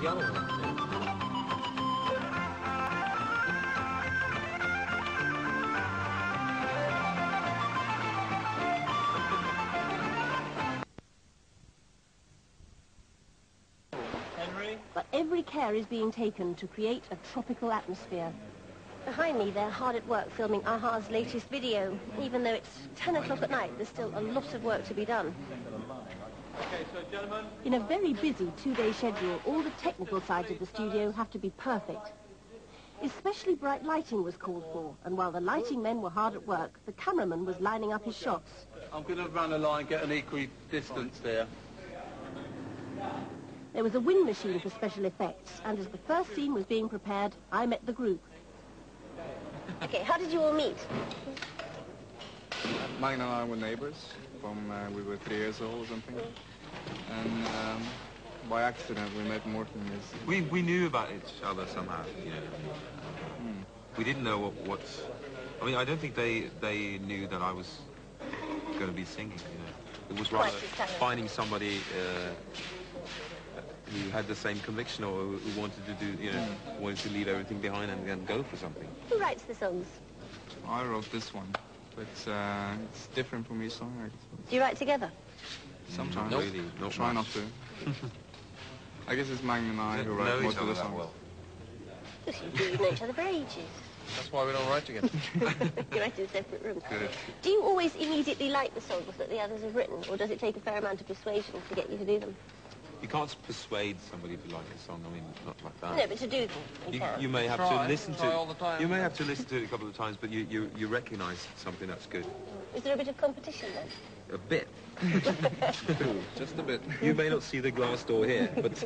the other one. Henry? But every care is being taken to create a tropical atmosphere. Behind me, they're hard at work filming a-ha's latest video. Even though it's 10 o'clock at night, there's still a lot of work to be done. Okay, so gentlemen... In a very busy two-day schedule, all the technical sides of the studio have to be perfect. Especially bright lighting was called for, and while the lighting men were hard at work, the cameraman was lining up his shots. I'm going to run a line, get an equal distance there. There was a wind machine for special effects, and as the first scene was being prepared, I met the group. Okay, how did you all meet? Magne and I were neighbors from we were 3 years old or something. And by accident we met Morten. We knew about each other somehow, you know. We didn't know what I mean, I don't think they knew that I was going to be singing, you know. It was rather finding somebody who had the same conviction or who wanted to do, you know, wanted to leave everything behind and go for something. Who writes the songs? I wrote this one, but it's different from each song. Do you write together? Sometimes. Not really, not Try much. not to. I guess it's Magne and I who write most of the songs. Well. Yes, you've known each other for ages. That's why we don't write together. You write in separate rooms. Good. Do you always immediately like the songs that the others have written, or does it take a fair amount of persuasion to get you to do them? You can't persuade somebody to like a song. I mean, not like that. No, but to do them. You may have to listen to it. You may have to listen to it a couple of times, but you recognise something that's good. Is there a bit of competition then? A bit. Just a bit. You may not see the glass door here, but...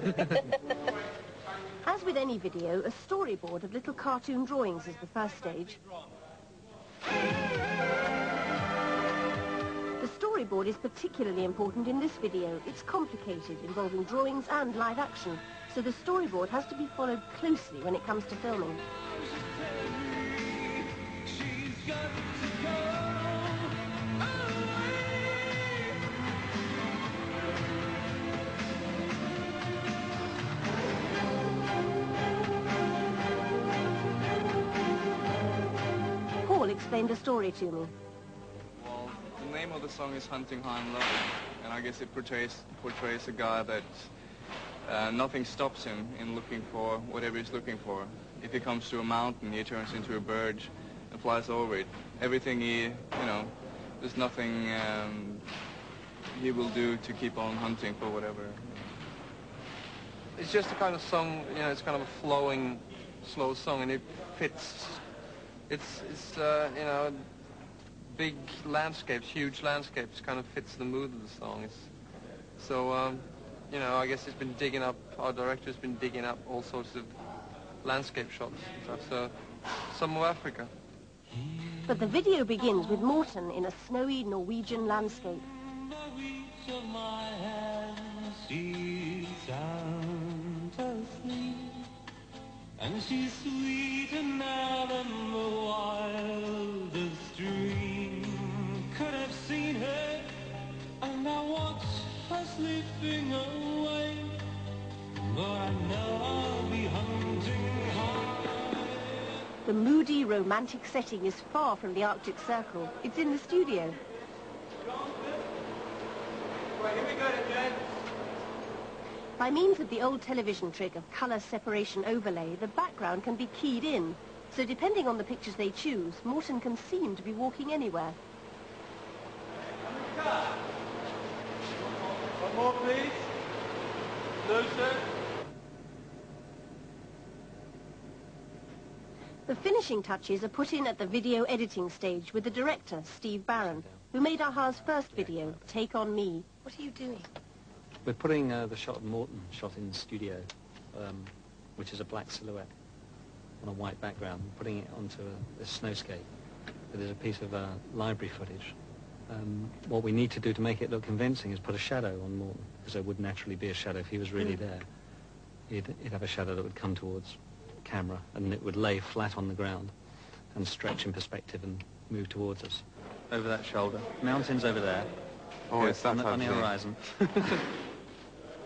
As with any video, a storyboard of little cartoon drawings is the first stage. The storyboard is particularly important in this video. It's complicated, involving drawings and live action, so the storyboard has to be followed closely when it comes to filming. Paul explained the story to me. Well, the name of the song is Hunting High and Low, and I guess it portrays a guy that nothing stops him in looking for whatever he's looking for. If he comes to a mountain, he turns into a bird and flies over it. Everything there's nothing he will do to keep on hunting for whatever. It's just a kind of song, you know, it's kind of a flowing, slow song, and it fits. It's you know, big landscapes, huge landscapes, kind of fits the mood of the song. So, you know, I guess our director's been digging up all sorts of landscape shots and stuff, so some of Africa. But the video begins with Morten in a snowy Norwegian landscape. And she's sweeter now than the wildest dream could have seen her, and I watch her slipping away, but I know I'll be hunting high. The moody, romantic setting is far from the Arctic Circle. It's in the studio. Right, here we go again. By means of the old television trick of colour separation overlay, the background can be keyed in. So depending on the pictures they choose, Morten can seem to be walking anywhere. One more, please. Closer. The finishing touches are put in at the video editing stage with the director, Steve Barron, who made a-ha's first video, Take On Me. What are you doing? We're putting the shot of Morten shot in the studio, which is a black silhouette on a white background, putting it onto a snowscape. There's a piece of library footage. What we need to do to make it look convincing is put a shadow on Morten, because there would naturally be a shadow if he was really there. He'd have a shadow that would come towards the camera, and it would lay flat on the ground and stretch in perspective and move towards us. Over that shoulder. Mountains over there. Oh, it's that on the type of thing. horizon.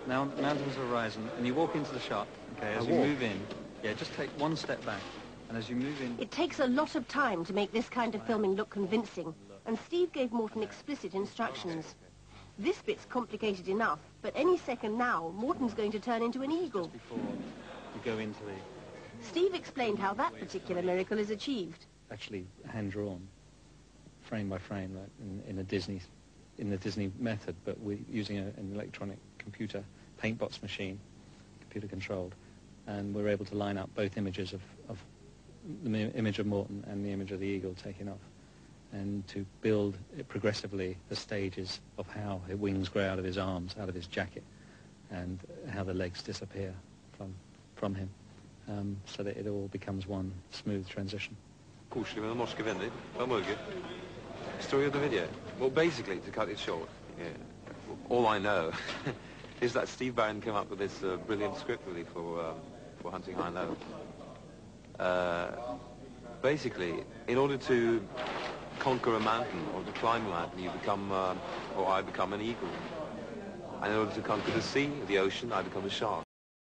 Now mountains are horizon, and you walk into the shot. Okay, as you move in, yeah, just take one step back, and as you move in. It takes a lot of time to make this kind of filming look convincing, and Steve gave Morton explicit instructions. This bit's complicated enough, but any second now, Morton's going to turn into an eagle. Just before you go into the... Steve explained how that particular miracle is achieved. Actually hand-drawn, frame by frame, like in the Disney method, but we're using an electronic computer paintbox machine, computer-controlled, and we're able to line up both images of the image of Morton and the image of the eagle taking off, and to build progressively the stages of how his wings grow out of his arms, out of his jacket, and how the legs disappear from him, so that it all becomes one smooth transition. Korslig med de norske vänner, från Mugge. Story of the video. Well, basically, to cut it short, all I know is that Steve Barron came up with this brilliant script really for Hunting High and Low. Basically, in order to conquer a mountain or to climb a mountain, you become, or I become an eagle. And in order to conquer the sea, the ocean, I become a shark.